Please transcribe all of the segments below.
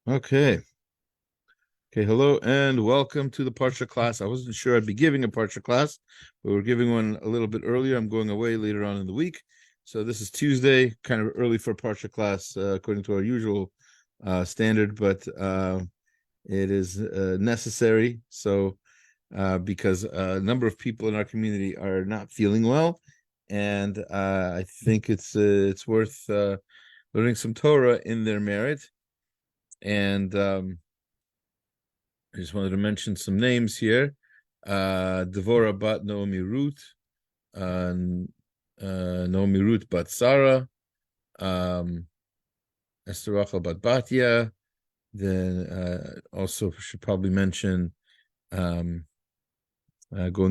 Okay. Okay, hello and welcome to the Parsha class. I wasn't sure I'd be giving a Parsha class, but we're giving one a little bit earlier. I'm going away later on in the week. So this is Tuesday, kind of early for Parsha class, according to our usual standard, but it is necessary. So because a number of people in our community are not feeling well, and I think it's worth learning some Torah in their merit. And I just wanted to mention some names here. Devorah bat Naomi Ruth, Naomi Ruth bat Sarah, Esther Rachel bat Batya. Then also should probably mention going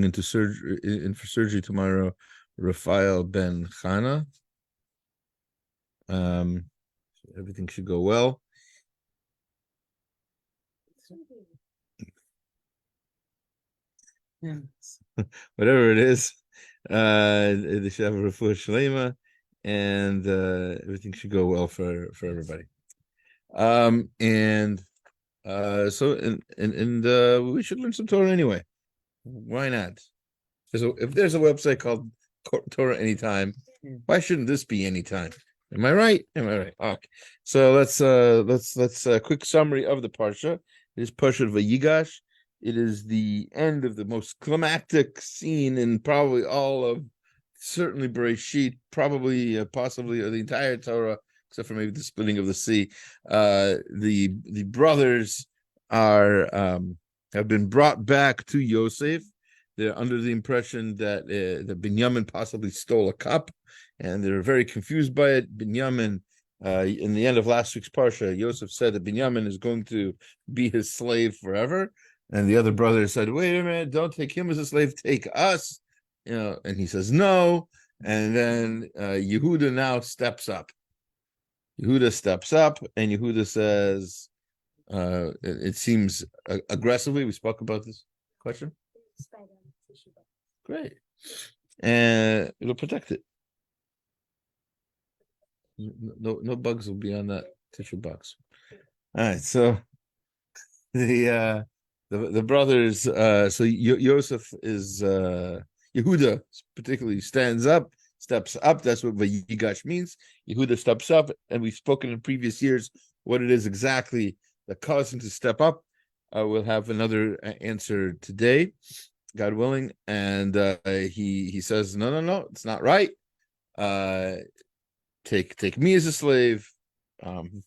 into surgery for surgery tomorrow, Raphael ben Chana. Everything should go well. Whatever it is, they should have a refuah shlema, and everything should go well for everybody. So we should learn some Torah anyway. Why not? If there's a website called Torah Anytime, why shouldn't this be anytime? Am I right? Okay. So let's quick summary of the parsha. It is Parshat Vayigash. It is the end of the most climactic scene in probably all of, certainly Bereshit, probably possibly the entire Torah, except for maybe the splitting of the sea. The brothers are have been brought back to Yosef. They're under the impression that Benyamin possibly stole a cup, and they're very confused by it. Benyamin, in the end of last week's parsha, Yosef said that Benyamin is going to be his slave forever. And the other brother said, wait a minute, don't take him as a slave, take us. And he says, no. And then Yehuda now steps up. Yehuda steps up, and Yehuda says, it seems aggressively, we spoke about this question. Great. And it'll protect it. No bugs will be on that tissue box. All right, so the brothers, so Yosef is Yehuda particularly steps up. That's what Vayigash means. Yehuda steps up, and we've spoken in previous years what it is exactly that caused him to step up. We'll have another answer today, God willing. And he says, no, it's not right. Take me as a slave.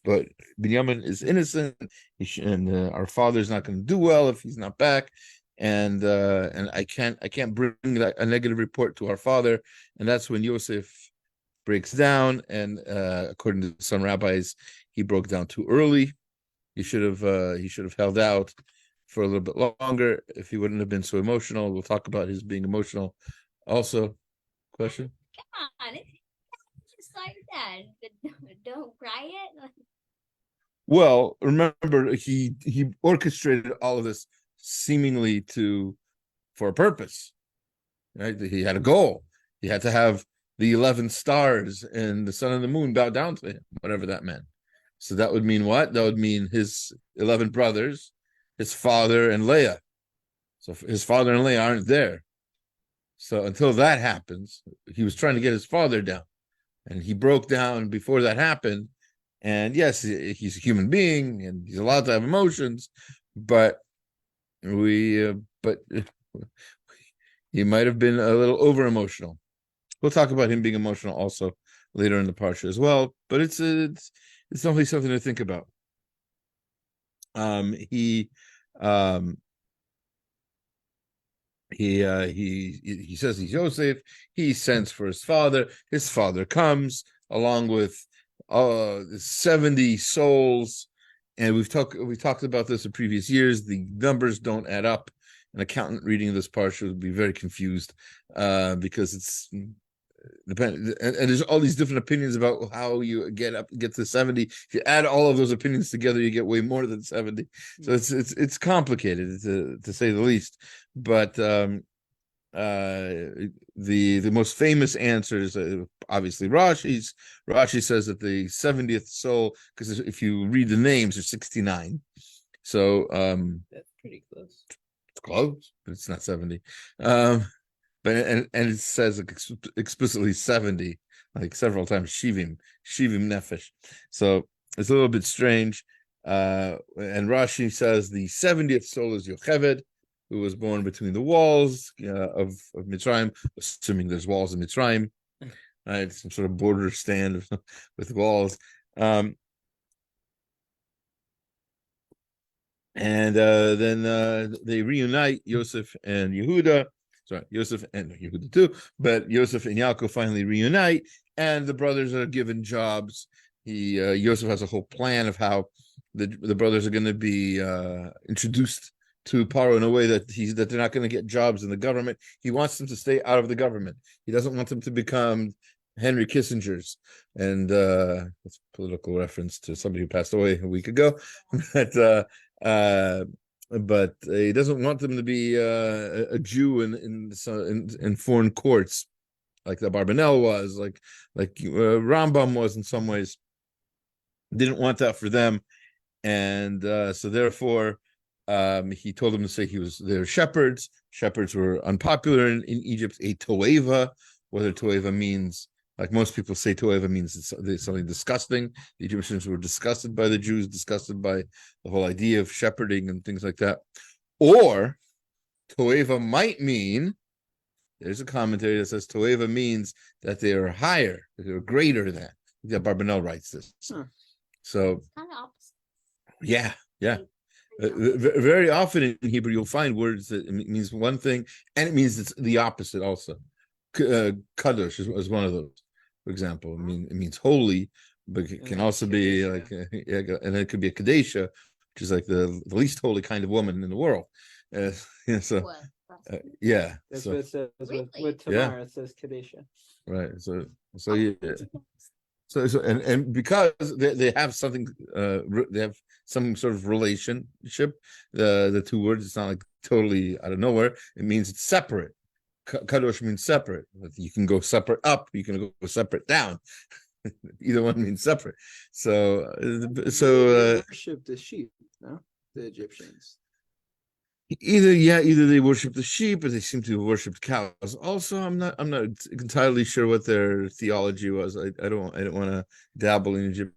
But Benyamin is innocent, and our father's not going to do well if he's not back, and I can't bring a negative report to our father, and that's when Yosef breaks down. And according to some rabbis, he broke down too early. He should have held out for a little bit longer if he wouldn't have been so emotional. We'll talk about his being emotional. Also, question? Come on, it's like that. Don't cry it. Well, remember, he orchestrated all of this seemingly for a purpose, right? He had a goal. He had to have the 11 stars and the sun and the moon bow down to him, whatever that meant. So that would mean what? That would mean his 11 brothers, his father, and Leah. So his father and Leah aren't there. So until that happens, he was trying to get his father down, and he broke down before that happened. And yes, he's a human being, and he's allowed to have emotions, but he might have been a little over emotional. We'll talk about him being emotional also later in the parsha as well. But it's definitely something to think about. He says he's Yosef. He sends for his father. His father comes along with 70 souls, and we've talked about this in previous years. The numbers don't add up. An accountant reading this parsha would be very confused because it's dependent, and there's all these different opinions about how you get to 70. If you add all of those opinions together, you get way more than 70. So it's complicated to say the least. But the most famous answer is obviously Rashi's. Rashi says that the 70th soul, because if you read the names, there's 69. So That's pretty close. it's close, but it's not 70. But and it says explicitly 70, like several times, shivim nefesh. So it's a little bit strange. And Rashi says the 70th soul is Yocheved, who was born between the walls of Mitzrayim, assuming there's walls in Mitzrayim, right? Some sort of border stand with walls. And then they reunite Yosef and Yehuda. Sorry, Yosef and Yehuda too, but Yosef and Yaakov finally reunite, and the brothers are given jobs. Yosef has a whole plan of how the brothers are going to be introduced to Paro in a way that they're not going to get jobs in the government. He wants them to stay out of the government. He doesn't want them to become Henry Kissinger's, and that's a political reference to somebody who passed away a week ago. But he doesn't want them to be a Jew in foreign courts, like the Barbanel was, like Rambam was in some ways. Didn't want that for them, and so therefore he told them to say they're shepherds. Shepherds were unpopular in Egypt. A toeva, whether toeva means, like most people say, toeva means it's something disgusting. The Egyptians were disgusted by the Jews, disgusted by the whole idea of shepherding and things like that. Or toeva might mean, there's a commentary that says toeva means that they are higher, that they are greater than. Yeah, Barbanel writes this. So, Kind of opposite. yeah. Very often in Hebrew, you'll find words that it means one thing, and it means it's the opposite also. Kadosh is one of those. For example, it means holy, but it can also be like, and it could be a Kadesha, which is like the least holy kind of woman in the world. So, yeah. That's so, what it says with Tamar. Yeah. It says Kadesha. Right. So yeah. So and because they have something, they have some sort of relationship. The two words, it's not like totally out of nowhere. It means it's separate. Kadosh means separate. You can go separate up. You can go separate down. Either one means separate. So They worship the sheep, no? The Egyptians. Either they worship the sheep, or they seem to have worshipped cows. Also, I'm not entirely sure what their theology was. I don't want to dabble in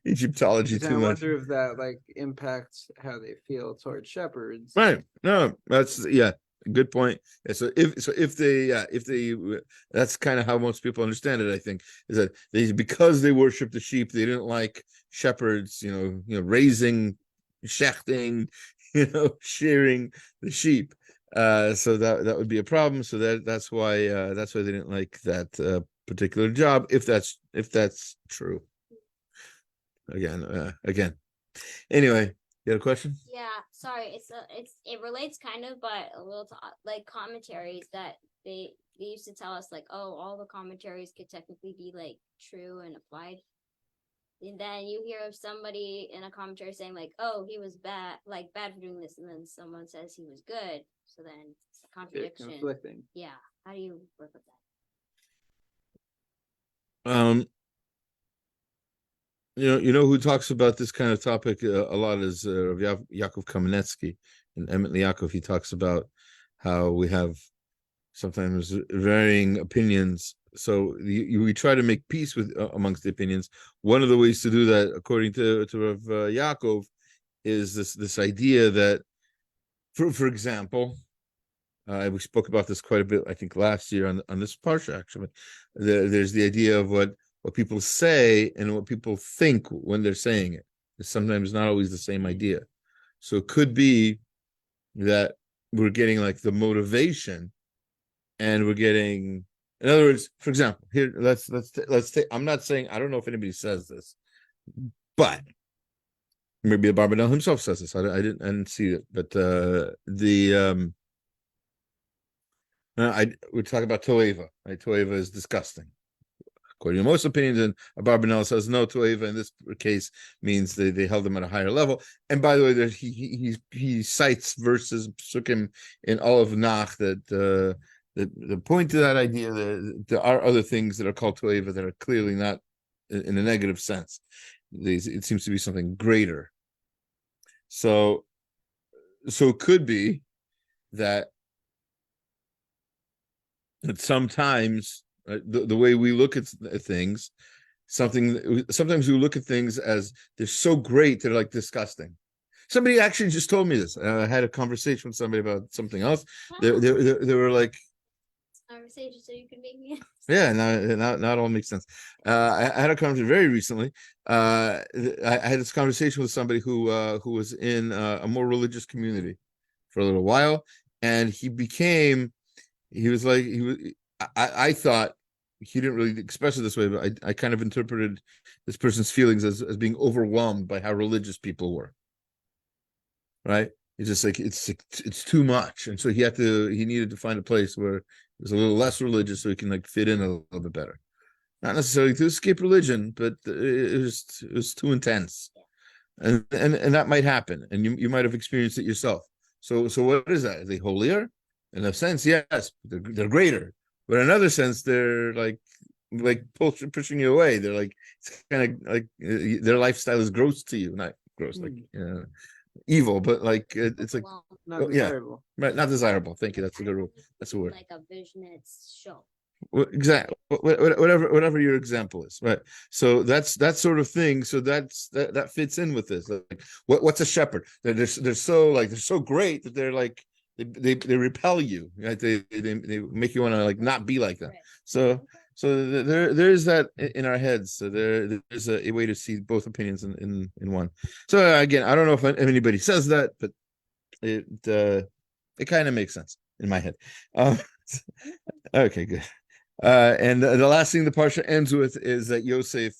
Egyptology too much. I wonder if that impacts how they feel towards shepherds. Right. No, that's good point. So if they that's kind of how most people understand it, I think, is that because they worship the sheep, they didn't like shepherds, raising, shechting, shearing the sheep. So that would be a problem. So that's why they didn't like that particular job, if that's true. Again. Anyway, you had a question? Yeah, sorry. It relates kind of, but a little to like commentaries that they used to tell us, like, oh, all the commentaries could technically be like true and applied. And then you hear of somebody in a commentary saying, like, oh, he was bad for doing this, and then someone says he was good. So then it's a contradiction. It's conflicting. Yeah. How do you work with that? You know who talks about this kind of topic a lot is Yaakov Kamenetsky. And Emmett Yaakov, he talks about how we have sometimes varying opinions. So we try to make peace with amongst the opinions. One of the ways to do that, according to Rav Yaakov, is this idea that, for example, we spoke about this quite a bit, I think, last year on this parsha. Actually, there's the idea of what people say and what people think when they're saying it. It's sometimes not always the same idea. So it could be that we're getting like the motivation, and we're getting, in other words, for example, here let's take. I'm not saying, I don't know if anybody says this, but maybe the Barbanel himself says this. I didn't see it, but we talk about toeva. Right? Toeva is disgusting. according to most opinions. And Abarbanel says no, Toeva in this case means they held them at a higher level. And by the way, there, he cites verses psukim in all of Nach that the point to that idea that there are other things that are called Toeva that are clearly not in a negative sense. It seems to be something greater. So it could be that sometimes the way we look at things, sometimes we look at things as they're so great they're like disgusting. Somebody actually just told me this. I had a conversation with somebody about something else. They were like, conversation so you can make me yeah, now it all makes sense. I had a conversation very recently. I had this conversation with somebody who was in a more religious community for a little while, and I thought he didn't really express it this way, but I kind of interpreted this person's feelings as being overwhelmed by how religious people were. Right? It's just like it's too much, and so he needed to find a place where it was a little less religious so he can like fit in a little bit better. Not necessarily to escape religion, but it was too intense, and that might happen, and you might have experienced it yourself. So what is that? Are they holier? In a sense, yes, they're greater, but in another sense, they're like pushing you away. They're like, it's kind of like their lifestyle is gross to you, not gross, like evil, but like it's like Not desirable. Right, not desirable. Thank you. That's a good rule. That's a word. like a vision it's show. Exactly. Whatever your example is, right? So that's that sort of thing. So that fits in with this. Like, what's a shepherd? They're so great that they're like they repel you, right? They make you want to like not be like them. Right. So there's that in our heads. So there's a way to see both opinions in one. So again, I don't know if anybody says that, but it kind of makes sense in my head. Okay, good. And the last thing the parsha ends with is that Yosef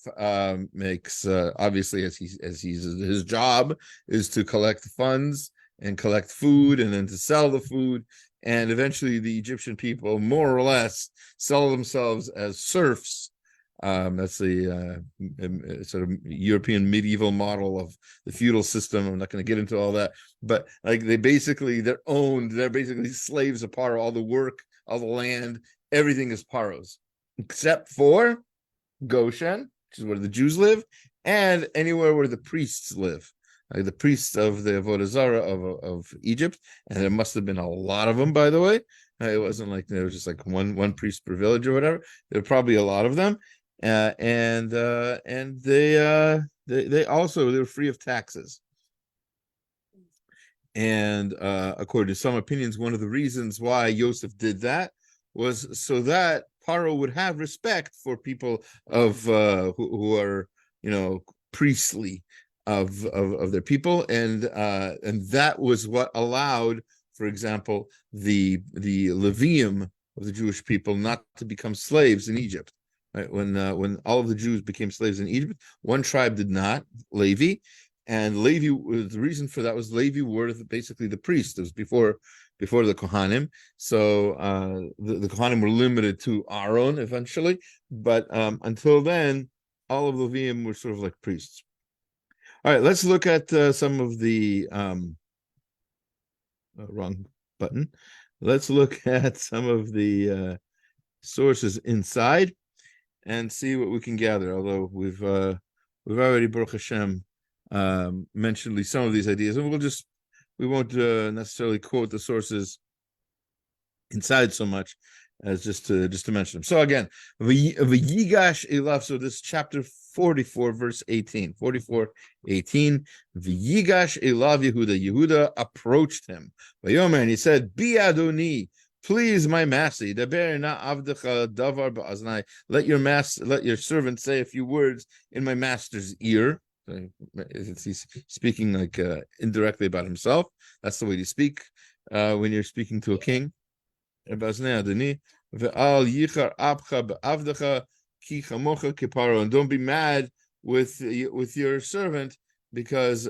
makes obviously as his job is to collect funds and collect food and then to sell the food, and eventually the Egyptian people more or less sell themselves as serfs. That's the sort of European medieval model of the feudal system. I'm not going to get into all that, but like they're basically slaves of Paro. All the work, all the land, everything is Paro's, except for Goshen, which is where the Jews live, and anywhere where the priests live. Like the priests of the Avodah Zarah of Egypt, and there must have been a lot of them, by the way. It wasn't like there was just like one priest per village or whatever. There were probably a lot of them, and they were free of taxes. And according to some opinions, one of the reasons why Yosef did that was so that Paro would have respect for people of who are priestly of their people, and that was what allowed, for example, the Levium of the Jewish people not to become slaves in Egypt. Right? When all of the Jews became slaves in Egypt, one tribe did not, Levi, and Levi. The reason for that was Levi were basically the priests. It was before the Kohanim, so the Kohanim were limited to Aaron eventually, but until then, all of the Levium were sort of like priests. All right, let's look at some of the wrong button. Let's look at some of the sources inside and see what we can gather. Although we've already, Baruch Hashem, mentioned at least some of these ideas, and we won't necessarily quote the sources inside so much as just to mention them. So again, Vayigash Elav. So this chapter 44, verse 18. 44:18. Vayigash Elav Yehuda. Yehuda approached him. Vayomer, and he said, "Bi Adoni, please, my master. Daber na avdecha davar ba'aznai. Let your servant say a few words in my master's ear." He's speaking like indirectly about himself. That's the way to speak when you're speaking to a king. And don't be mad with your servant because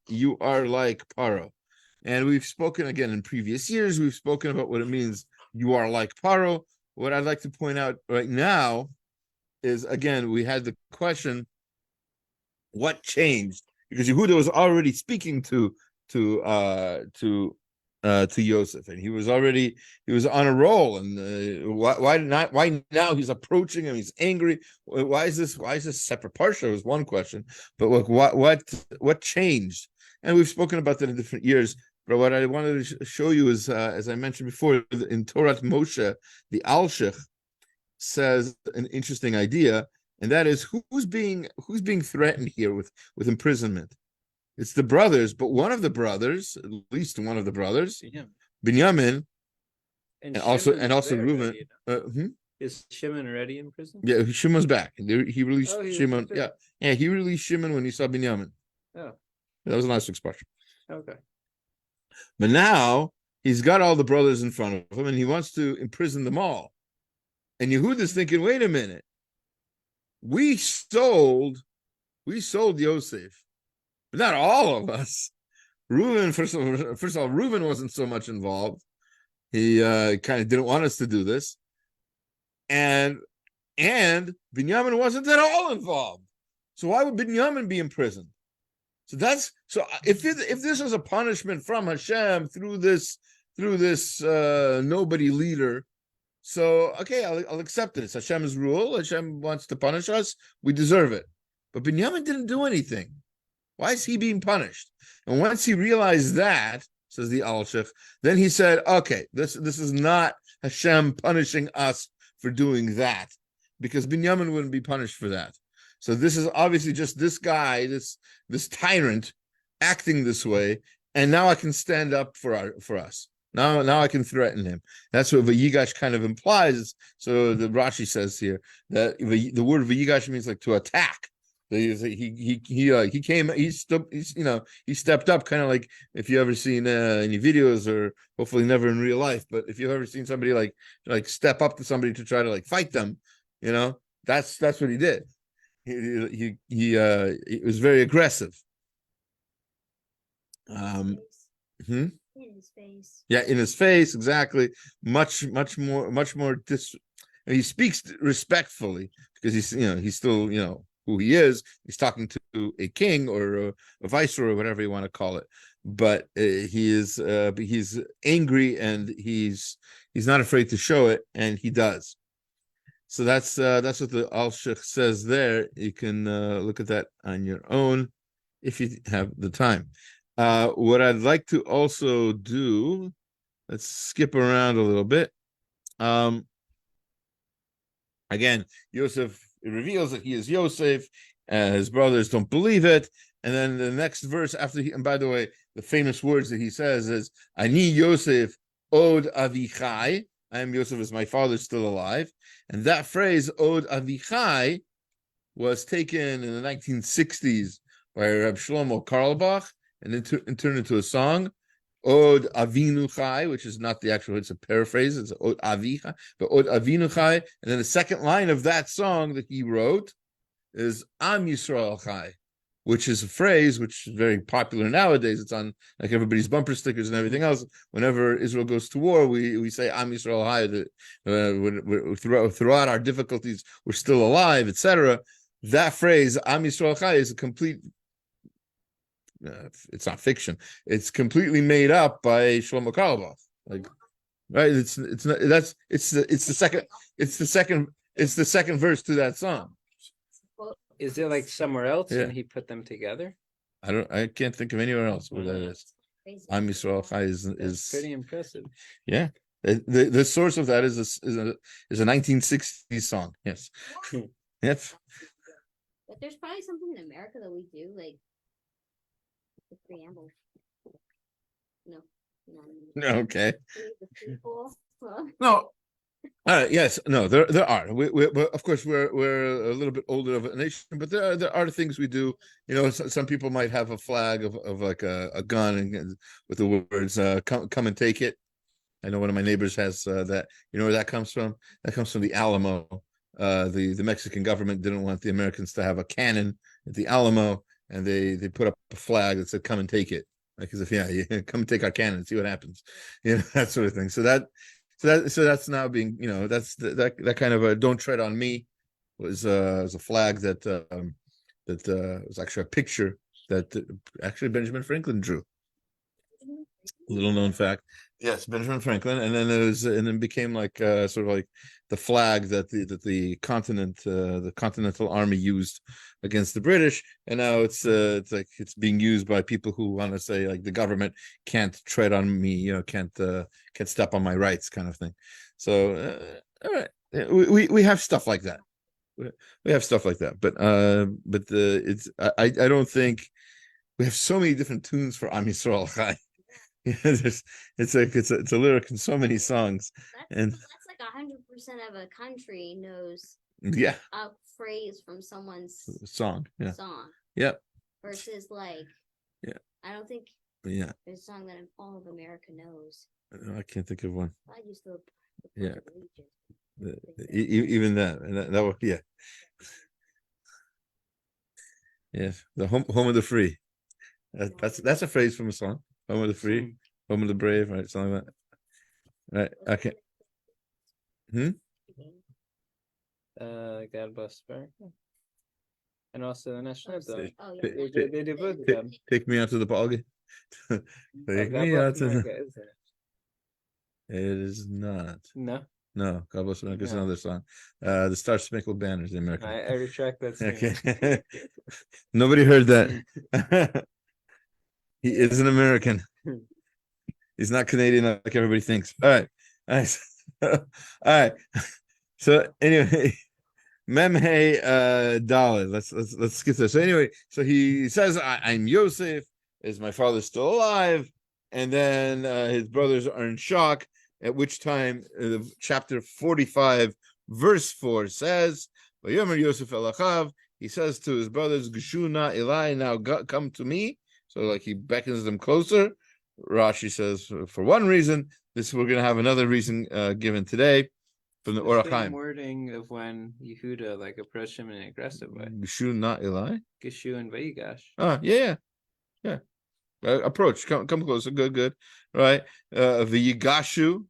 you are like Paro. And we've spoken again in previous years. We've spoken about what it means. You are like Paro. What I'd like to point out right now is again, we had the question, what changed? Because Yehuda was already speaking to Yosef, and he was on a roll. And why now he's approaching him? He's angry. Why is this separate parsha? Was one question, but look, what changed? And we've spoken about that in different years. But what I wanted to show you is, as I mentioned before, in Torah Moshe, the Alshich says an interesting idea, and that is who's being threatened here with imprisonment. It's the brothers, but one of the brothers, at least one of the brothers, Benyamin, and also Reuven. Is Shimon already in prison? Yeah, Shimon's back. He released Shimon. Yeah, he released Shimon when he saw Benyamin. Oh, that was last week's parsha. okay. But now he's got all the brothers in front of him, and he wants to imprison them all. And Yehuda's thinking, wait a minute, we sold Yosef. But not all of us. Reuven, first of all, Reuven wasn't so much involved. He kind of didn't want us to do this, and Benyamin wasn't at all involved. So why would Benyamin be imprisoned? So if this is a punishment from Hashem through this nobody leader, so okay, I'll accept it. It's Hashem's rule. Hashem wants to punish us. We deserve it. But Benyamin didn't do anything. Why is he being punished? And once he realized that, says the Alshich, then he said, okay, this is not Hashem punishing us for doing that, because Benyamin wouldn't be punished for that. So this is obviously just this guy, this tyrant acting this way, and now I can stand up for us. Now I can threaten him. That's what Vayigash kind of implies. So the Rashi says here that the word Vayigash means like to attack. He stepped up, kind of like if you ever seen any videos, or hopefully never in real life, but if you've ever seen somebody like step up to somebody to try to like fight them, that's what he did. He was very aggressive. In his face. Yeah, in his face, exactly. Much more. He speaks respectfully because he's still who he is. He's talking to a king or a viceroy, or whatever you want to call it. But he's angry, and he's not afraid to show it, and he does. So that's what the Alshich says there. You can look at that on your own if you have the time. What I'd like to also do, let's skip around a little bit. Again, Yosef, it reveals that he is Yosef. His brothers don't believe it. And then the next verse after and by the way, the famous words that he says is, Ani Yosef od avichai. I am Yosef as my father is still alive. And that phrase, od avichai, was taken in the 1960s by Reb Shlomo Carlebach and turned into a song, Od Avinu Chai, which is not the actual, it's a paraphrase, it's Od Avicha, but Od Avinu Chai. And then the second line of that song that he wrote is Am Yisrael Chai, which is a phrase which is very popular nowadays. It's on like everybody's bumper stickers and everything else. Whenever Israel goes to war, we say Am Yisrael Chai. Throughout our difficulties, we're still alive, etc. That phrase Am Yisrael Chai is a complete. It's not fiction. It's completely made up by Shlomo Carlebach. Like, right? It's the second verse to that song. Is it like somewhere else, Yeah. and he put them together? I can't think of anywhere else where that is. Am Yisrael Chai is pretty impressive. Yeah. The source of that is a 1960s song. Yes. Yep. But there's probably something in America that we do, like the preamble. No. Okay. The people. No. Yes. No. There are. We of course we're a little bit older of a nation, but there are things we do. Some people might have a flag of like a gun and with the words "come and take it." I know one of my neighbors has that. You know where that comes from? That comes from the Alamo. The Mexican government didn't want the Americans to have a cannon at the Alamo, and they put up a flag that said "Come and take it," like as if come and take our cannon and see what happens, that sort of thing. So that's now being that's that kind of a don't tread on me was a flag that was actually a picture that actually Benjamin Franklin drew. Little known fact. Yes, Benjamin Franklin, and then became like sort of like the flag that the Continental Army used against the British, and now it's like it's being used by people who want to say like the government can't tread on me, can't step on my rights, kind of thing. So all right, we have stuff like that. We have stuff like that, but it's I don't think we have so many different tunes for Am Yisrael Chai. It's a lyric in so many songs, and that's like 100% of a country knows yeah, a phrase from someone's song. Yeah, song. Yep. Versus like, yeah, I don't think yeah, there's a song that all of America knows. I can't think of one. I used to. Yeah. Even that, and that was the home of the free. That's a phrase from a song. Home of the free, home of the brave, right? Something like that. Right. Okay. God bless America. And also the national anthem. Oh yeah. They both of them. Take me out to the ball game. Take God me bless out to America, isn't it? It is not. No. God bless America is No. another song. The Star Spangled Banner is the American. I retract that statement. Okay. Nobody heard that. He is an American. He's not Canadian like everybody thinks. All right. All right. So anyway, Memhe Daled. Let's get this. So anyway, so he says, I'm Yosef. Is my father still alive? And then his brothers are in shock. At which time, chapter 45, verse 4 says, "Vayomer Yosef el Achav." He says to his brothers, "Geshuna Eli, now come to me." So like he beckons them closer. Rashi says, for one reason, we're going to have another reason given today from the Orach Chaim. Wording of when Yehuda like approached him in an aggressive way. Geshu, not Eli. Geshu and Vayigash. Yeah. Approach, come closer. Good. Right. Vayigashu,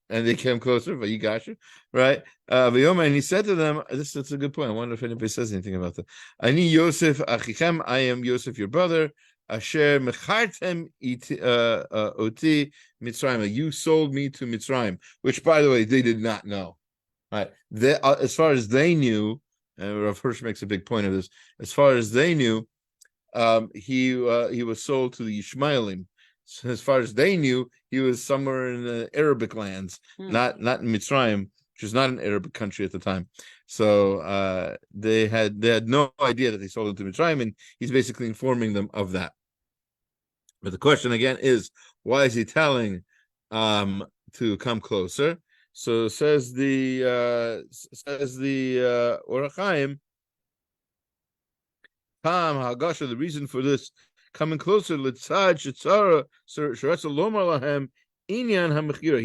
and they came closer. Vayigashu, right? Vayoma, and he said to them, "This is a good point. I wonder if anybody says anything about that." Ani Yosef achichem, I am Yosef, your brother. Asher mechartem oti Mitzrayim. You sold me to Mitzrayim, which, by the way, they did not know. Right? They, as far as they knew, and Rav Hirsch makes a big point of this. As far as they knew, he was sold to the Ishmaelim. So as far as they knew, he was somewhere in the Arabic lands, not in Mitzrayim, which is not an Arabic country at the time. So they had no idea that they sold him to Mitzrayim, and he's basically informing them of that. But the question again is, why is he telling to come closer? So says the Orach Chaim, Hagasha, the reason for this coming closer, he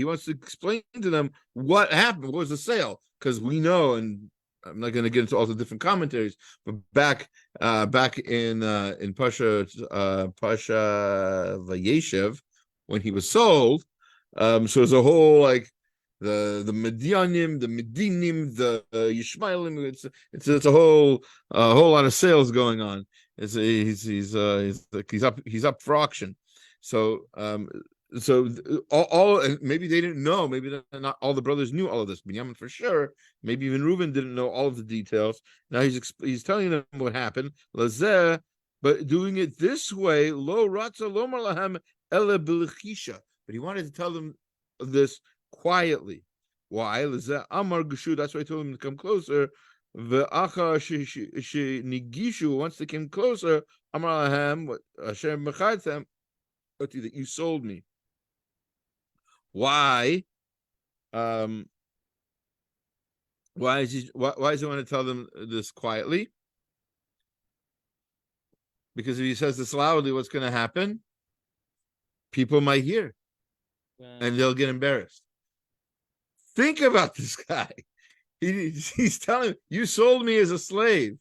wants to explain to them what happened, what was the sale, because we know, and I'm not going to get into all the different commentaries, but back in Pasha Vayeshev, when he was sold, so there's a whole like the Medyanim, the Medinim, the Yishmaelim. It's a whole lot of sales going on. He's up for auction. So all maybe they didn't know. Maybe not all the brothers knew all of this. Benyamin for sure. Maybe even Reuben didn't know all of the details. Now he's telling them what happened. Lazeh, but doing it this way, lo ratza lomar lahem ele b'lechisha. But he wanted to tell them this quietly. Why? Lazeh amar geshu. That's why I told him to come closer. Ve'acha she nigishu. Once they came closer, amar lahem asher mechartem, that you sold me. Why? Why does he want to tell them this quietly? Because if he says this loudly, what's going to happen? People might hear, and they'll get embarrassed. Think about this guy. He's telling you sold me as a slave.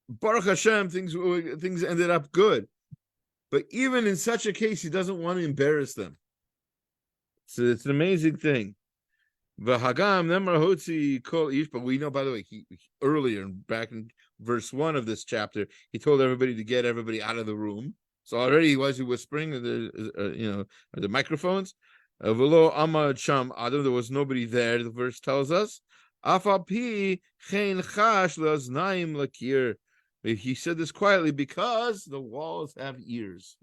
Baruch Hashem, things ended up good. But even in such a case, he doesn't want to embarrass them. So it's an amazing thing. V'hagam nemar hotzi kol ish. But we know, by the way, he earlier back in verse 1 of this chapter, he told everybody to get everybody out of the room. So already he was whispering, the microphones. V'lo amad sham adam. There was nobody there. The verse tells us. Afapi chen chash laznaim lakir. He said this quietly because the walls have ears.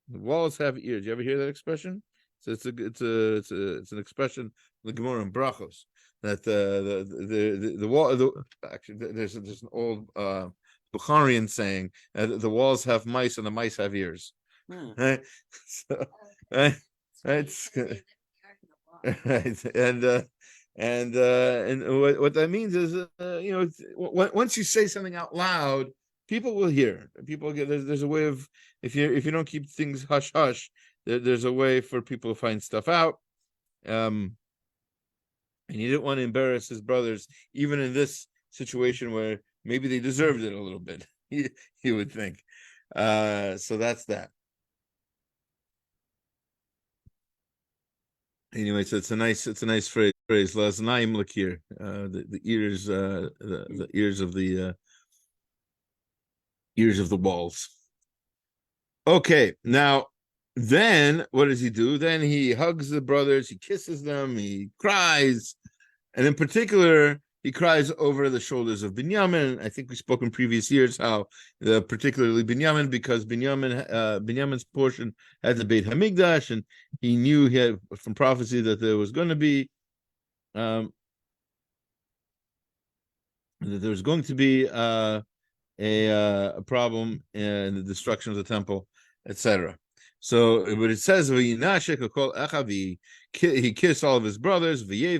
The walls have ears. You ever hear that expression? So it's an expression the Gemara in Brachos that the wall. Actually, there's an old Bukharian saying the walls have mice and the mice have ears. Right? So, right? Right, and what that means is once you say something out loud, people will hear. People get there's a way of if you don't keep things hush hush, there's a way for people to find stuff out. And he didn't want to embarrass his brothers, even in this situation where maybe they deserved it a little bit. He would think. So that's that. Anyway, so it's a nice phrase. Laznaim lakir, the ears, the ears of the walls. Okay, now then what does he do? Then he hugs the brothers, he kisses them, he cries, and in particular, he cries over the shoulders of Benyamin. I think we spoke in previous years how particularly Benyamin, because Benyamin's portion had the Beit Hamikdash, and he knew he had from prophecy that there was going to be a problem in the destruction of the temple, etc. So, but it says he kissed all of his brothers. He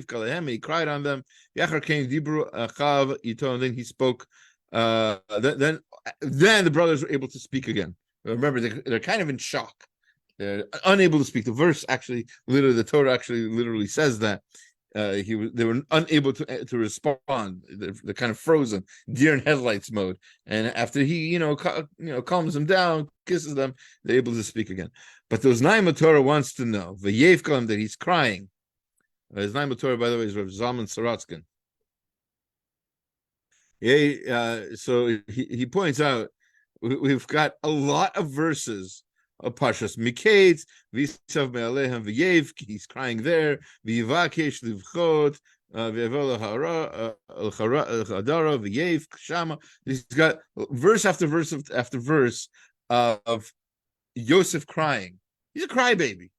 cried on them. And then he spoke. Then the brothers were able to speak again. Remember, they're kind of in shock. They're unable to speak. The verse actually, the Torah actually literally says that. They were unable to respond. They're kind of frozen, deer in headlights mode. And after he, calms them down, kisses them, they're able to speak again. But the Oznaim Torah wants to know that he's crying. His Oznaim Torah, by the way, is Rav Zalman Saratskin. So he points out we've got a lot of verses of Pashas Mikeitz, V'sav me'alehem v'yev, he's crying there, V'yivakesh livchot, V'yevel l'chadara, v'yev, k'shama. He's got verse after verse after verse of Yosef crying. He's a crybaby,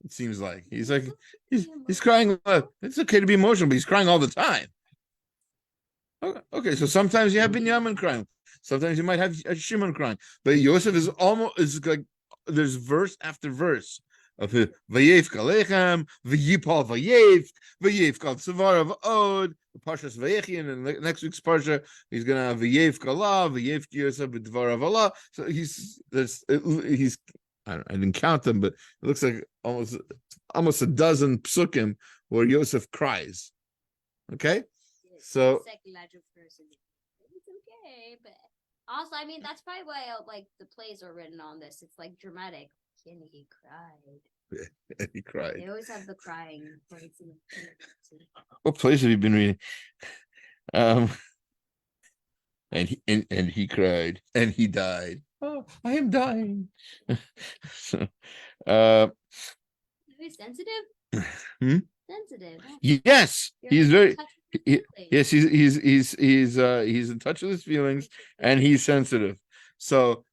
it seems like. He's crying. It's okay to be emotional, but he's crying all the time. Okay, so sometimes you have Benyamin crying. Sometimes you might have Shimon crying. But Yosef is like, there's verse after verse of Vayevk Alechem, Vayipal Vayevk, Kal Tzavar of Od, Parshas Vayechi, and next week's Parsha, he's going to have Vayevk Allah, Vayevk Yosef B'Dvar of Allah. So I didn't count them, but it looks like almost a dozen psukim where Yosef cries. Okay? So psychological person. It's okay, but also, I mean, that's probably why the plays are written on this. It's like dramatic. And he cried. He cried. They always have the crying parts. What plays have you been reading? And he cried and he died. Oh, I am dying. So, Very sensitive. Sensitive. Yes, he's very. Yes, he's in touch with his feelings and he's sensitive. So,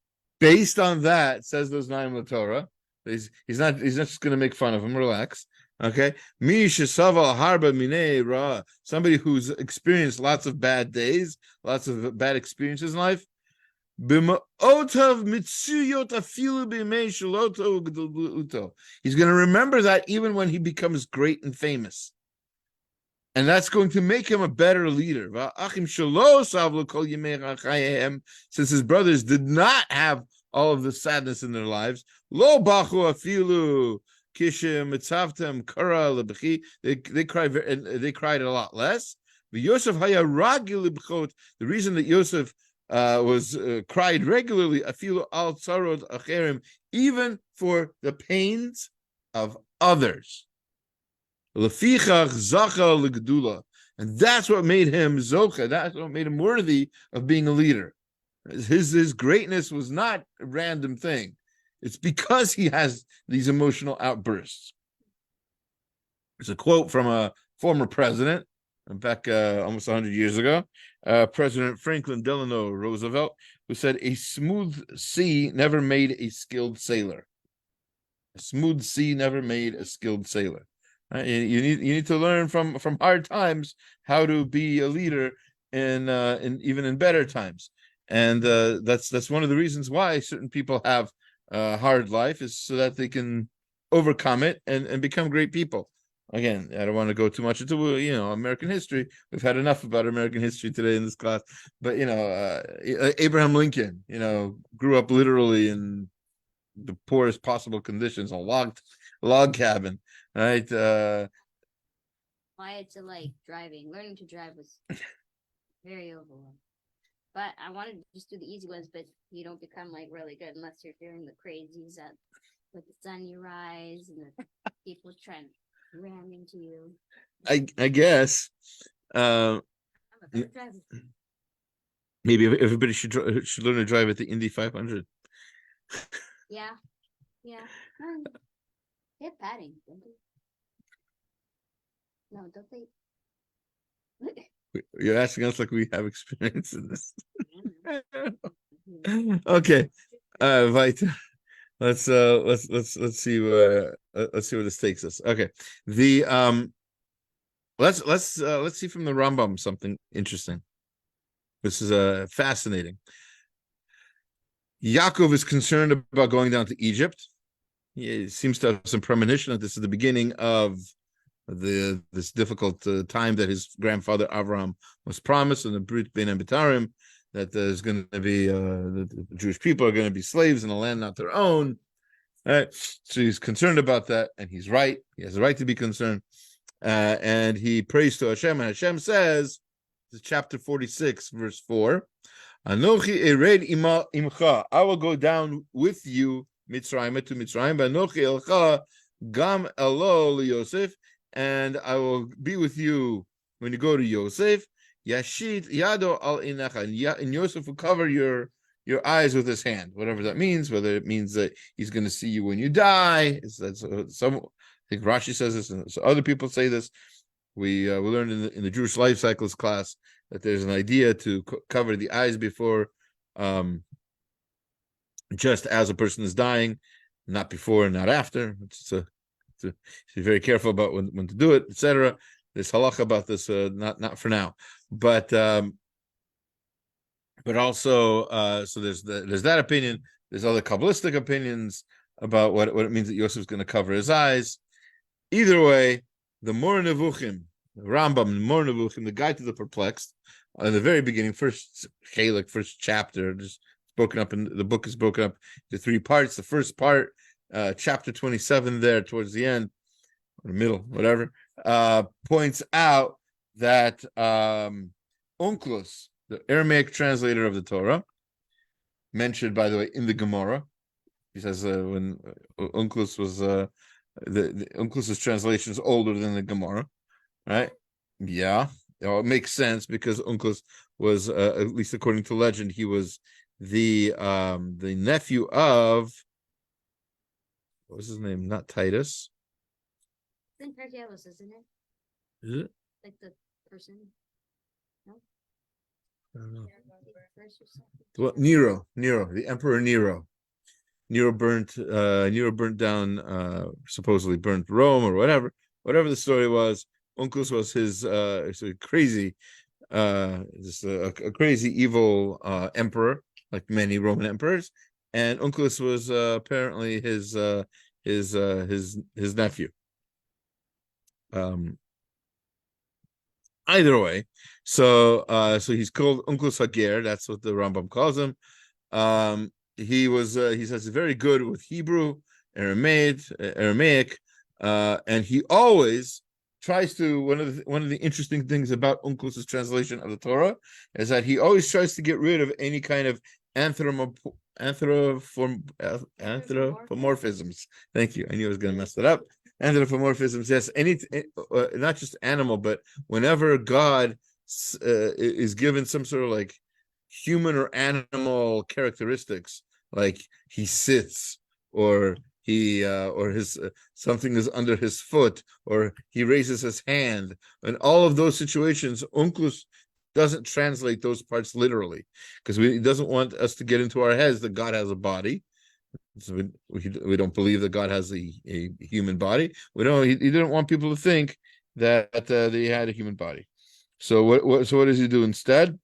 based on that, says those nine in the Torah, he's not just going to make fun of him. Relax, okay? Somebody who's experienced lots of bad days, lots of bad experiences in life. He's going to remember that even when he becomes great and famous. And that's going to make him a better leader. Since his brothers did not have all of the sadness in their lives, they cried a lot less. The reason that Yosef was cried regularly, even for the pains of others. Lefichach zacha legdula, and that's what made him zocha. That's what made him worthy of being a leader. His greatness was not a random thing. It's because he has these emotional outbursts. It's a quote from a former president back almost 100 years ago, President Franklin Delano Roosevelt, who said, "A smooth sea never made a skilled sailor. A smooth sea never made a skilled sailor." You need to learn from hard times how to be a leader in even in better times, and that's one of the reasons why certain people have a hard life, is so that they can overcome it and become great people. Again, I don't want to go too much into American history. We've had enough about American history today in this class, but Abraham Lincoln, grew up literally in the poorest possible conditions, a log cabin, right? Why it's like driving. Learning to drive was very overwhelming. But I wanted to just do the easy ones, but you don't become like really good unless you're doing the crazies that with the sun you rise and the people trying to ram into you. I guess I'm a better driver. maybe everybody should learn to drive at the Indy 500. Yeah. They have padding, don't they? No, don't they? You're asking us like we have experience in this. Okay, Vita. Let's see where this takes us. Okay, let's see from the Rambam something interesting. This is fascinating. Yaakov is concerned about going down to Egypt. He seems to have some premonition that this is the beginning of this difficult time that his grandfather Avraham was promised in the Brit Bein Betarim, that there's going to be the Jewish people are going to be slaves in a land not their own. Right? So he's concerned about that, and he's right. He has the right to be concerned, and he prays to H-Shem, and H-Shem says, this is chapter 46, verse 4. Anochi ered imcha, I will go down with you, Mitzrayim, to Mitzrayim, Anochi elcha gam elo Yosef, and I will be with you when you go to Yosef. Yashit yado al inacha, and Yosef will cover your eyes with his hand, whatever that means. Whether it means that he's going to see you when you die, that's some. I think Rashi says this, and so other people say this. We learned in the Jewish life cycles class that there's an idea to cover the eyes before, just as a person is dying, not before and not after. To be very careful about when to do it, etc. There's halacha about this, not for now, but also so there's that opinion. There's other Kabbalistic opinions about what it means that Yosef's going to cover his eyes. Either way, the Mor Nevuchim, the Rambam, the Mor Nevuchim, the Guide to the Perplexed, in the very beginning, first chapter, just broken up, and the book is broken up into 3 parts. The first part, chapter 27, there towards the end, or the middle, whatever, points out that Onkelos, the Aramaic translator of the Torah, mentioned, by the way, in the Gemara, he says when Onkelos was the Onkelos' translation is older than the Gemara, right? Yeah, it makes sense because Onkelos was, at least according to legend, he was the nephew of, what was his name? Not Titus. It's in Pergelos, isn't it? Is it? Like the person. No. I don't know. First or second? Well, Nero, the Emperor Nero. Nero burnt down, supposedly burnt Rome or whatever the story was. Onkelos was his crazy, just a crazy evil emperor, like many Roman emperors, and Onkelos was apparently his nephew. Either way, so he's called Onkelos Hager. That's what the Rambam calls him. He says very good with Hebrew, Aramaic, and he always tries to. One of the interesting things about Onkelos' translation of the Torah is that he always tries to get rid of any kind of anthropomorphisms. Thank you. I knew I was going to mess that up. Anthropomorphism says not just animal, but whenever God is given some sort of like human or animal characteristics, like he sits, or he or his something is under his foot, or he raises his hand, in all of those situations, Onkelos doesn't translate those parts literally, because he doesn't want us to get into our heads that God has a body. So we don't believe that God has a human body. We don't. He didn't want people to think that he had a human body. So what does he do instead?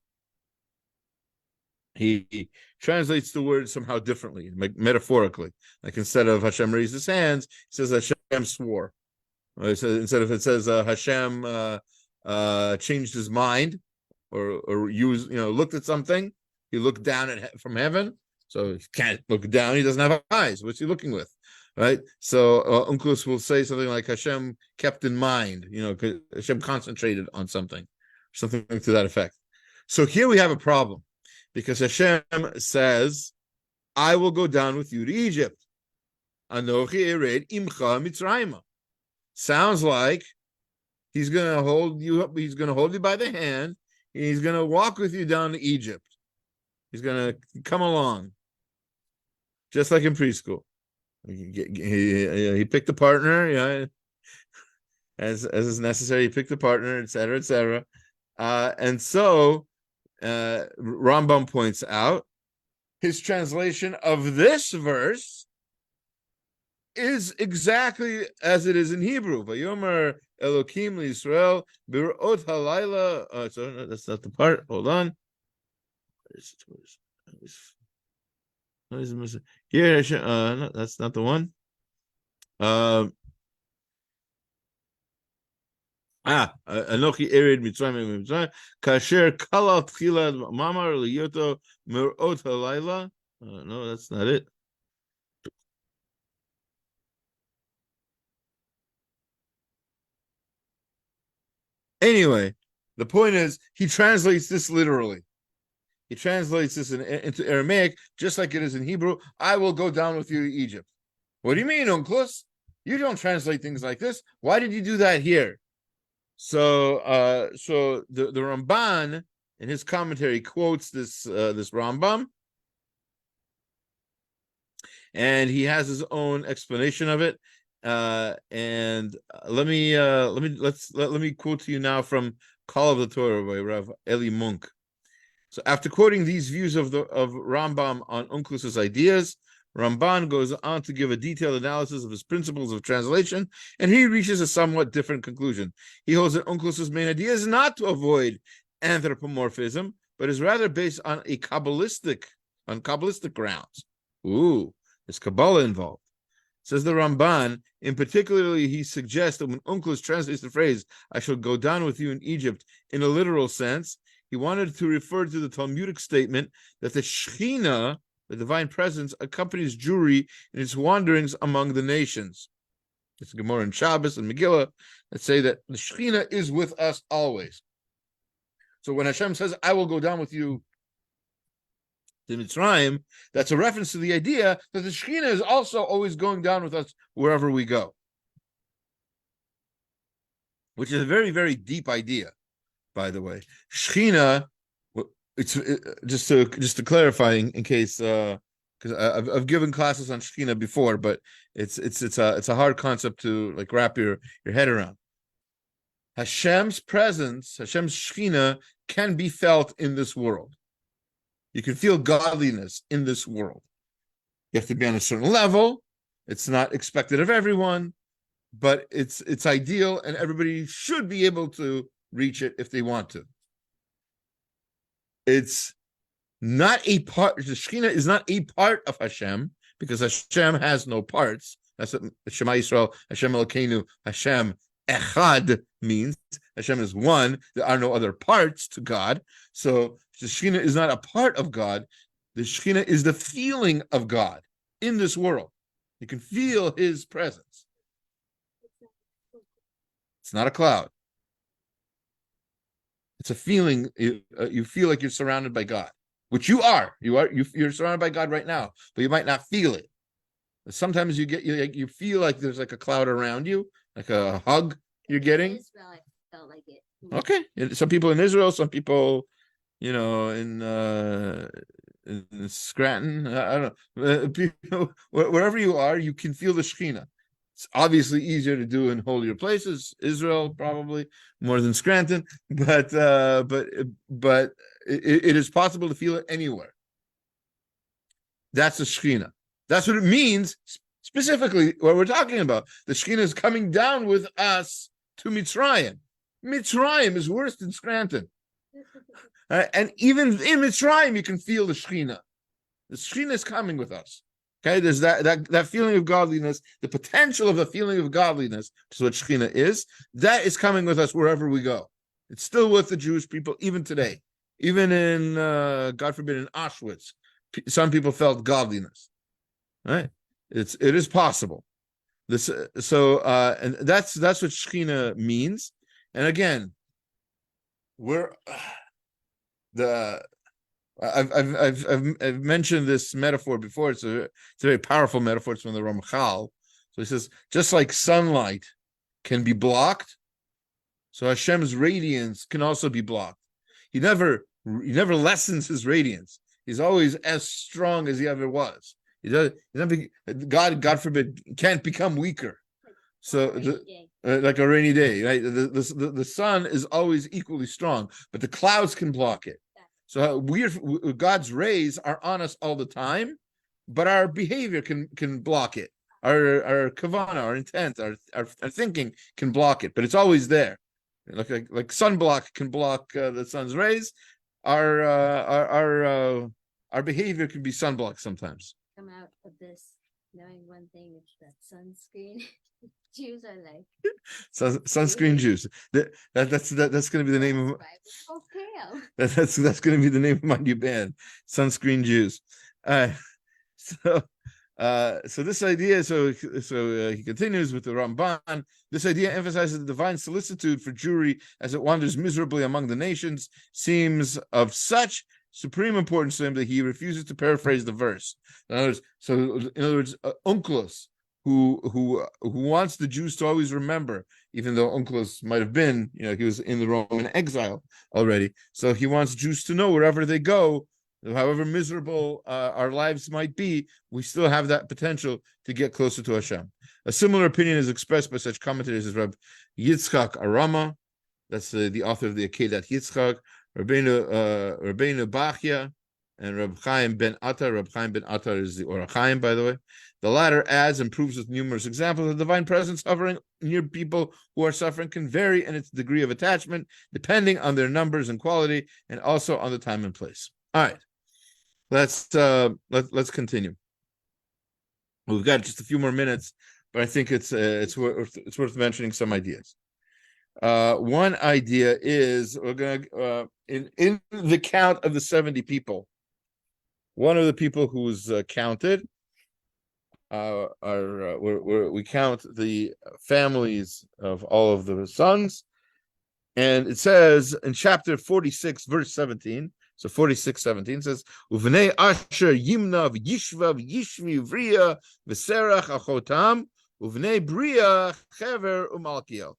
He translates the word somehow differently, metaphorically. Like instead of Hashem raised his hands, he says Hashem swore. So instead of it says Hashem changed his mind, or used, looked at something. He looked down from heaven. So he can't look down. He doesn't have eyes. What's he looking with, right? So Onkelos will say something like Hashem kept in mind. Hashem concentrated on something to that effect. So here we have a problem, because Hashem says, "I will go down with you to Egypt." Anochi ered imcha Mitzrayim. Sounds like he's going to hold you up. He's going to hold you by the hand. He's going to walk with you down to Egypt. He's going to come along. Just like in preschool, he picked a partner, as is necessary. He picked a partner, etc., etc. And so Rambam points out his translation of this verse is exactly as it is in Hebrew. Vayomer Elokim liYisrael birot halayla. So that's not the part. Hold on. Here, no, that's not the one. Anochi ered Mitzrayim kasher kala tchila mamar liyoto merot halayla. No, that's not it. Anyway, the point is he translates this literally. He translates this into Aramaic, just like it is in Hebrew. I will go down with you to Egypt. What do you mean, Onkelos? You don't translate things like this. Why did you do that here? So the Ramban in his commentary quotes this Rambam, and he has his own explanation of it. And let me quote to you now from Call of the Torah by Rav Eli Munk. So after quoting these views of Rambam on Onkelos' ideas, Ramban goes on to give a detailed analysis of his principles of translation, and he reaches a somewhat different conclusion. He holds that Onkelos' main idea is not to avoid anthropomorphism, but is rather based on Kabbalistic grounds. Ooh, there's Kabbalah involved. Says the Ramban, in particular, he suggests that when Onkelos translates the phrase, "I shall go down with you in Egypt," in a literal sense, he wanted to refer to the Talmudic statement that the Shekhinah, the divine presence, accompanies Jewry in its wanderings among the nations. It's Gemara and Shabbos and Megillah that say that the Shekhinah is with us always. So when Hashem says, "I will go down with you to Mitzrayim," that's a reference to the idea that the Shekhinah is also always going down with us wherever we go, which is a very, very deep idea. By the way, Shekhinah, it's just to clarify in case, because I've given classes on Shekhinah before, but it's a hard concept to like wrap your head around. Hashem's presence, Hashem's Shekhinah, can be felt in this world. You can feel godliness in this world. You have to be on a certain level. It's not expected of everyone, but it's ideal, and everybody should be able to reach it if they want to. It's not a part. The Shekhinah is not a part of Hashem, because Hashem has no parts. That's what Shema Yisrael, Hashem Elokeinu, Hashem Echad means. Hashem is one. There are no other parts to God. So the Shekhinah is not a part of God. The Shekhinah is the feeling of God in this world. You can feel His presence. It's not a cloud. It's a feeling. You feel like you're surrounded by God, which you are. You're surrounded by God right now, but you might not feel it. Sometimes you feel like there's like a cloud around you, like a hug you're getting. Israel, I felt like it. Okay, some people in Israel, some people, in Scranton. I don't know. People, wherever you are, you can feel the Shekhinah. It's obviously easier to do in holier places, Israel probably more than Scranton, but it is possible to feel it anywhere. That's the Shekhinah. That's what it means specifically. What we're talking about, the Shekhinah is coming down with us to Mitzrayim. Mitzrayim is worse than Scranton. And even in Mitzrayim, you can feel the Shekhinah. The Shekhinah is coming with us. Okay, there's that feeling of godliness, the potential of the feeling of godliness, which is what Shekhinah is. That is coming with us wherever we go. It's still with the Jewish people, even today. Even in, God forbid, in Auschwitz, some people felt godliness. Right? It is possible. And that's what Shekhinah means. And again, I've mentioned this metaphor before. It's a very powerful metaphor. It's from the Ramchal. So he says, just like sunlight can be blocked, so Hashem's radiance can also be blocked. He never lessens his radiance. He's always as strong as he ever was. God forbid, can't become weaker. So like a rainy day, right? The sun is always equally strong, but the clouds can block it. So God's rays are on us all the time, but our behavior can block it. Our kavana, our intent, our thinking can block it, but it's always there. Like sunblock can block the sun's rays. Our behavior can be sunblock sometimes. Come out of this knowing one thing, it's that sunscreen. Jews are like sunscreen Jews. That's going to be the name of that's going to be the name of my new band, Sunscreen Jews. So this idea. So he continues with the Ramban. This idea emphasizes the divine solicitude for Jewry as it wanders miserably among the nations. Seems of such supreme importance to him that he refuses to paraphrase the verse. In other words, Onkelos, who wants the Jews to always remember, even though Onkelos might have been, he was in the Roman exile already. So he wants Jews to know wherever they go, however miserable our lives might be, we still have that potential to get closer to Hashem. A similar opinion is expressed by such commentators as Reb Yitzchak Arama, that's the author of the Akedat Yitzchak, Rabbeinu Bachya, and Reb Chaim ben Attar. Reb Chaim ben Attar is the Or HaChaim, by the way. The latter adds and proves with numerous examples that divine presence hovering near people who are suffering can vary in its degree of attachment, depending on their numbers and quality, and also on the time and place. All right, let's continue. We've got just a few more minutes, but I think it's worth mentioning some ideas. One idea is we're going to in the count of the 70 people. One of the people who's counted we count the families of all of the sons, and it says in chapter 46, verse 17. So 46:17 says, "Uvnei Asher Yimna v'Yishva v'Yishvi v'Riya v'Serach achotam uvnei Bria Chever u'Malkiel."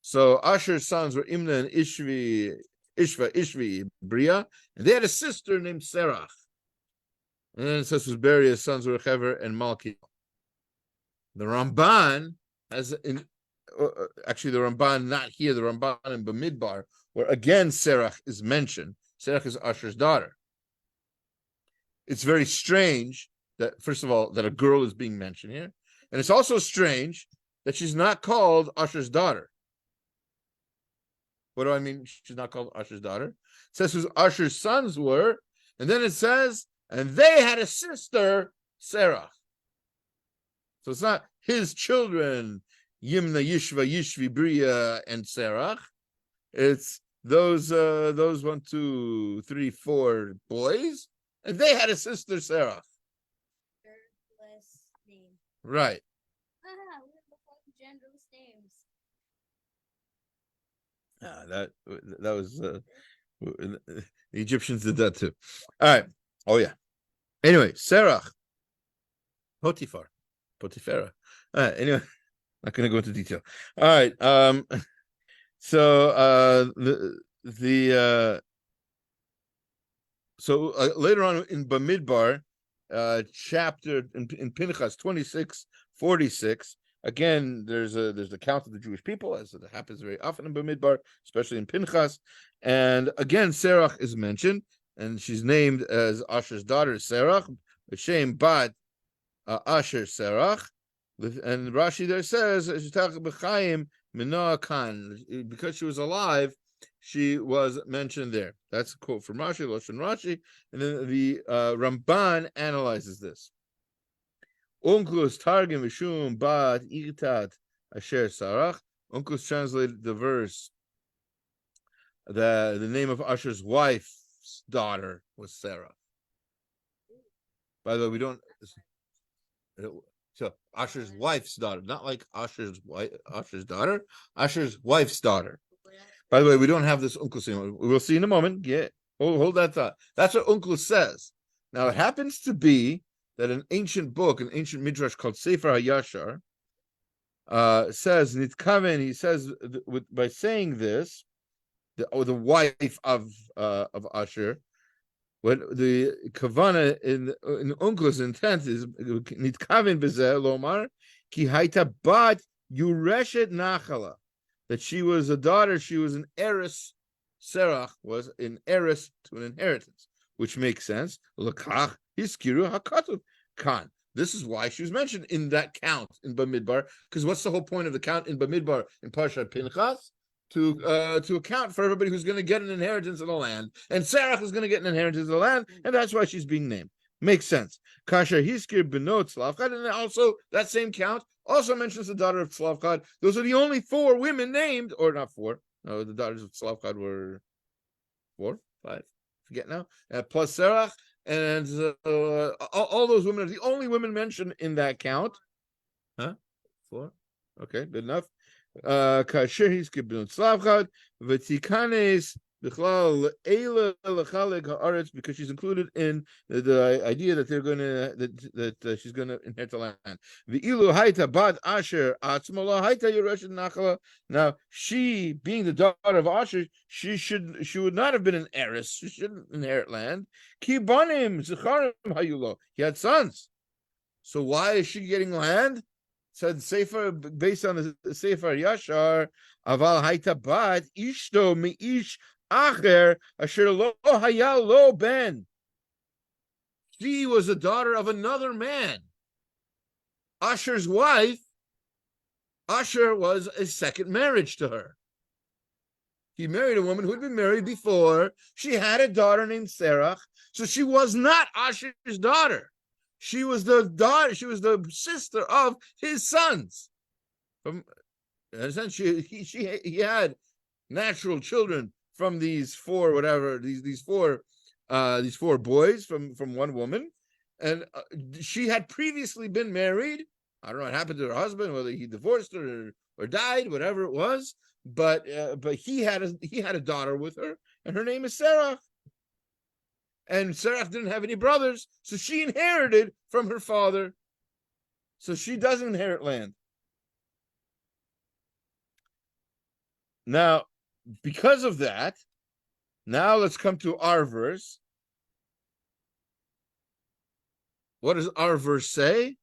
So Asher's sons were Imna and Ishvi, Bria, and they had a sister named Serach. And then it says Beria's sons were Chever and Malkiel. The Ramban actually the Ramban not here, the Ramban in Bamidbar, where again Serach is mentioned. Serach is Asher's daughter. It's very strange that, first of all, that a girl is being mentioned here. And it's also strange that she's not called Asher's daughter. What do I mean she's not called Asher's daughter? It says who Asher's sons were, and then it says, and they had a sister, Serach. So it's not his children, Yimna, Yishva, Yishvi, Bria, and Serach. It's those 1, 2, 3, 4 boys, and they had a sister, Serach. Name. Right. Genderless names. That was the Egyptians did that too. All right. Oh yeah. Anyway, Serach, Potiphar. Potiphera. All right. Anyway, not going to go into detail. All right. So later on in Bamidbar, chapter in Pinchas 26:46. Again, there's the count of the Jewish people, as it happens very often in Bamidbar, especially in Pinchas. And again, Serach is mentioned, and she's named as Asher's daughter, Serach, H-Shem bat Asher Serach. And Rashi there says, because she was alive, she was mentioned there. That's a quote from Rashi, Loshen Rashi. And then the Ramban analyzes this. Onkelos Targum Mishum Bat Irtat Asher Sarach. Onkelos translated the verse. The name of Asher's wife's daughter was Sarah. By the way, we don't. So Asher's wife's daughter, not like Asher's daughter. Asher's wife's daughter. By the way, we don't have this Onkelos anymore. We'll see in a moment. Yeah, hold that thought. That's what Onkelos says. Now it happens to be that an ancient book, an ancient midrash called Sefer HaYashar, says Nitkaven. He says by saying this, the wife of Asher. What the kavana in Onkelos' intent is Nitkaven b'zeh lomar ki hayta bat yureshet nachala, that she was a daughter, she was an heiress. Serach was an heiress to an inheritance, which makes sense. Lakach hiskiru hakatuv kan. This is why she was mentioned in that count in Bamidbar. Because what's the whole point of the count in Bamidbar in Parshat Pinchas? To account for everybody who's going to get an inheritance of the land, and Serach is going to get an inheritance of the land, and that's why she's being named. Makes sense. Kasher hiskir benot Tzlavchad, and also that same count also mentions the daughter of Tzlavchad. Those are the only 4 women named, or not 4. No, the daughters of Tzlavchad were 4, 5. Forget now. Plus Serach, and all those women are the only women mentioned in that count. Huh? 4. Okay, good enough. Kasher hiskir benot Tzlavchad v'tikanes bichlal eila lechalek haaretz, because she's included in the idea that they're going to that she's going to inherit the land. V'ilu hayta bat Asher atzmala hayta yoreshet nachala. Now, she being the daughter of Asher, she would not have been an heiress. She shouldn't inherit land. Ki banim zecharim hayulo. He had sons. So why is she getting land? Said Sefer, based on the Sefer Yashar, aval hayta bat ishto meish acher asher lo haya lo ben. She was a daughter of another man. Asher's wife. Asher was a second marriage to her. He married a woman who had been married before. She had a daughter named Serach, so she was not Asher's daughter. She was the daughter. She was the sister of his sons. From in a sense, he had natural children from these 4 these 4 boys from one woman, and she had previously been married. I don't know what happened to her husband, whether he divorced her or died, whatever it was. But he had a daughter with her, and her name is Serach. And Serach didn't have any brothers, so she inherited from her father. So she doesn't inherit land. Now, because of that, now let's come to our verse. What does our verse say?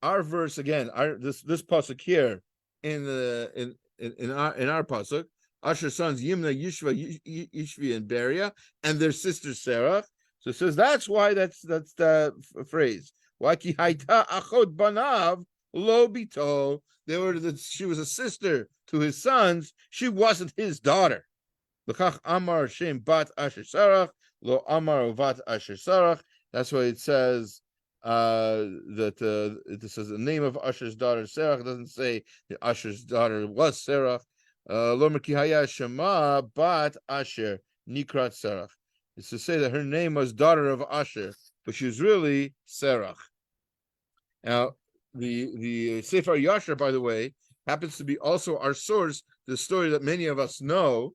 Our verse again, this pasuk here in our pasuk, Asher's sons Yimna, Yishva, Yishvi, and Beria, and their sister Serach. So it says that's why that's the phrase. Why ki hayta achot banav lo bito. She was a sister to his sons. She wasn't his daughter. L'chach amar Shem bat Asher Sarach lo amar vat Asher Sarach. That's why it says that it says the name of Asher's daughter Serach. It doesn't say that Asher's daughter was Serach. Lomer ki haya Shema bat Asher nikrat Serach. It's to say that her name was daughter of Asher, but she was really Serach. Now, the Sefer Yashar, by the way, happens to be also our source, the story that many of us know,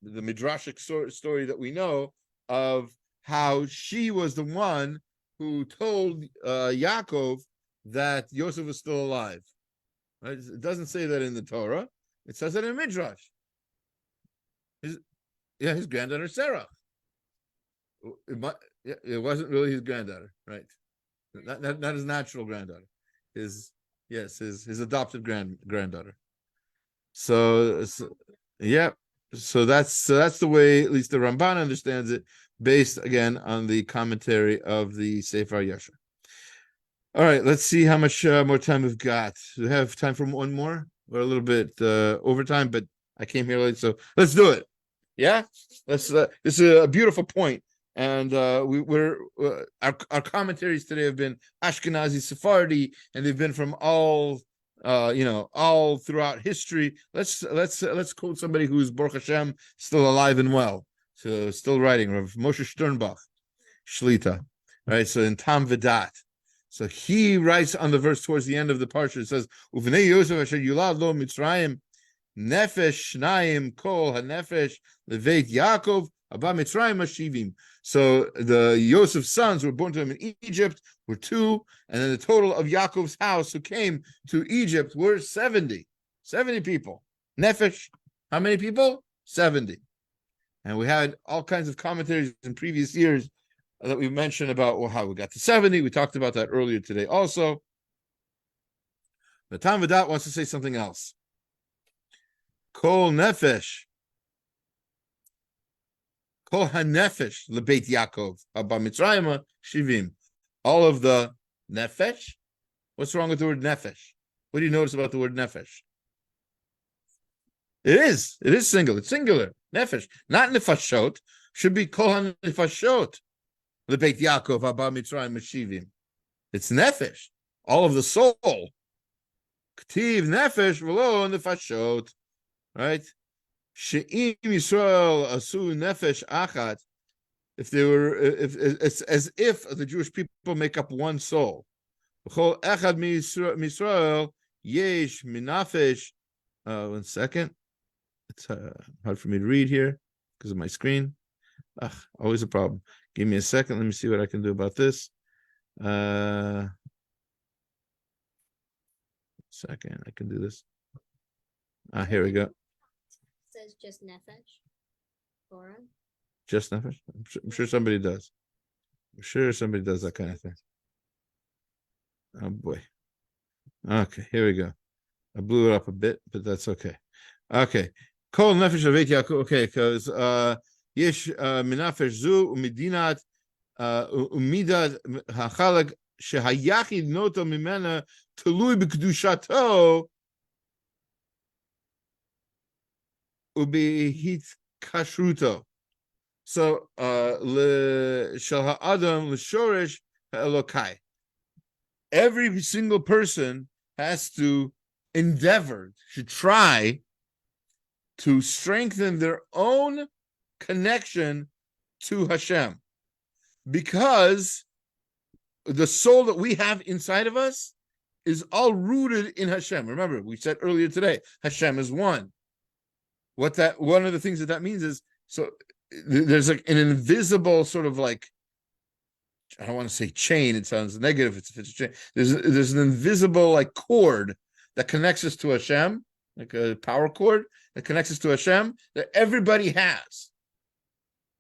the midrashic story that we know of how she was the one who told Yaakov that Yosef was still alive. Right? It doesn't say that in the Torah. It says that in Midrash. His granddaughter Serach. It wasn't really his granddaughter, right? Not his natural granddaughter. His adopted granddaughter. So that's the way at least the Ramban understands it, based again on the commentary of the Sefer Yasher. All right, let's see how much more time we've got. Do we have time for one more? We're a little bit over time, but I came here late, so let's do it. Yeah, let's. This is a beautiful point, and we're our commentaries today have been Ashkenazi, Sephardi, and they've been from all throughout history. Let's quote somebody who's Baruch Hashem still alive and well, so still writing. Rav Moshe Sternbach, Shlita, right? So in Tam V'dat. So he writes on the verse towards the end of the parsha. It says, "Uvnei Yosef asher yulad lo Mitzrayim, nefesh shnayim kol hanefesh leveit Yaakov abba Mitzrayim ashivim." So the Yosef's sons who were born to him in Egypt were 2, and then the total of Yaakov's house who came to Egypt were 70 people. Nefesh, how many people? 70. And we had all kinds of commentaries in previous years that we mentioned about how we got to 70. We talked about that earlier today also. But Tam V'dat wants to say something else. Kol nefesh, kol hanefesh lebeit Yaakov abba Mitzrayim shivim. All of the nefesh. What's wrong with the word nefesh? What do you notice about the word nefesh? It is singular. It's singular. Nefesh, not nefashot. Should be kol hanefashot. Lebeit Yaakov abba Mitzrayim shivim. It's nefesh, all of the soul. K'tiv nefesh v'lo nefashot. Right? She'im Yisrael asu nefesh achat. If it's as if the Jewish people make up one soul. V'chol echad Yisrael yesh minafesh. 1 second. It's hard for me to read here because of my screen. Always a problem. Give me a second. Let me see what I can do about this. Second, I can do this. Here we go. It says just nefesh. Torah. Just nefesh? I'm sure somebody does. I'm sure somebody does that kind of thing. Oh boy. Okay, here we go. I blew it up a bit, but that's okay. Okay. Kol nefesh avet Yaakov. Okay, because yesh minafesh zu umidinat umidat hachalak shehayachid noto mimena telui b'kedushato ubihit kashruto. So shel ha'adam l'shoresh ha'elokai. Every single person has to endeavor, should try to strengthen their own connection to Hashem, because the soul that we have inside of us is all rooted in Hashem. Remember, we said earlier today, Hashem is one. One of the things that means is, so there's like an invisible sort of like, I don't want to say chain, it sounds negative if it's a chain. There's an invisible like cord that connects us to Hashem, like a power cord that connects us to Hashem, that everybody has.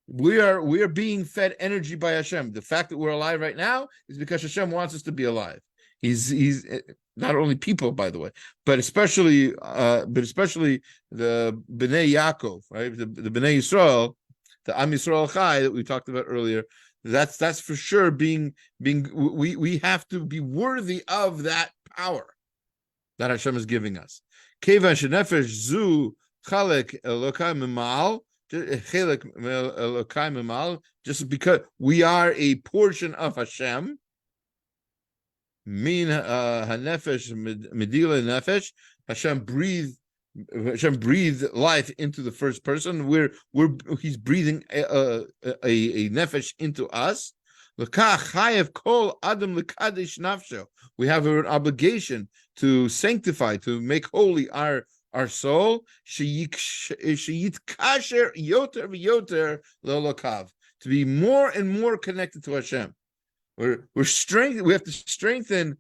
We are being fed energy by Hashem. The fact that we're alive right now is because Hashem wants us to be alive. He's not only people, by the way, but especially the Bnei Yaakov, right? The Bnei Yisrael, the Am Yisrael Chai that we talked about earlier. That's for sure. We have to be worthy of that power that Hashem is giving us. Kevan shenefesh zu chalek elokai mimal. Just because we are a portion of Hashem, min hanefesh medila nefesh, Hashem breathed life into the first person. He's breathing a nefesh into us. We have an obligation to sanctify, to make holy our soul, to be more and more connected to Hashem. We have to strengthen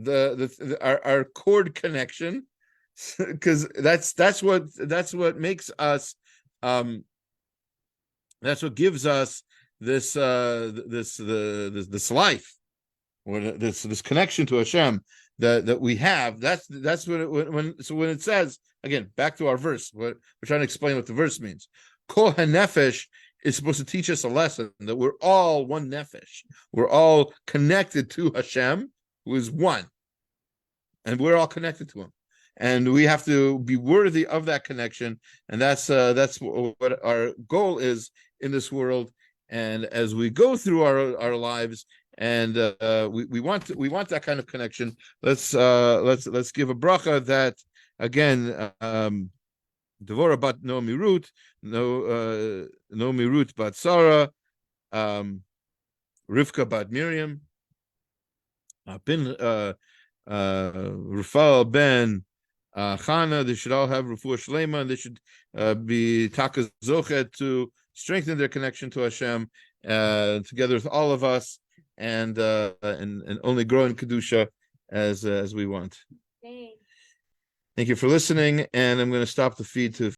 our cord connection, because that's what makes us, that's what gives us this life, or this connection to Hashem that we have. That's what when it says, again, back to our verse, we're trying to explain what the verse means. Kol hanefesh is supposed to teach us a lesson that we're all one nefesh. We're all connected to Hashem, who is one, and we're all connected to Him, and we have to be worthy of that connection. And that's what our goal is in this world. And as we go through our lives, and we want that kind of connection, let's give a bracha that, again, Devorah bat Naomi Ruth, Naomi Ruth bat Sarah, Rivka bat Miriam, Rufal ben Chana. They should all have Refuah Shlema, and they should be Taka Zochet to strengthen their connection to Hashem, together with all of us, and only grow in Kedusha as we want. Hey. Thank you for listening, and I'm going to stop the feed to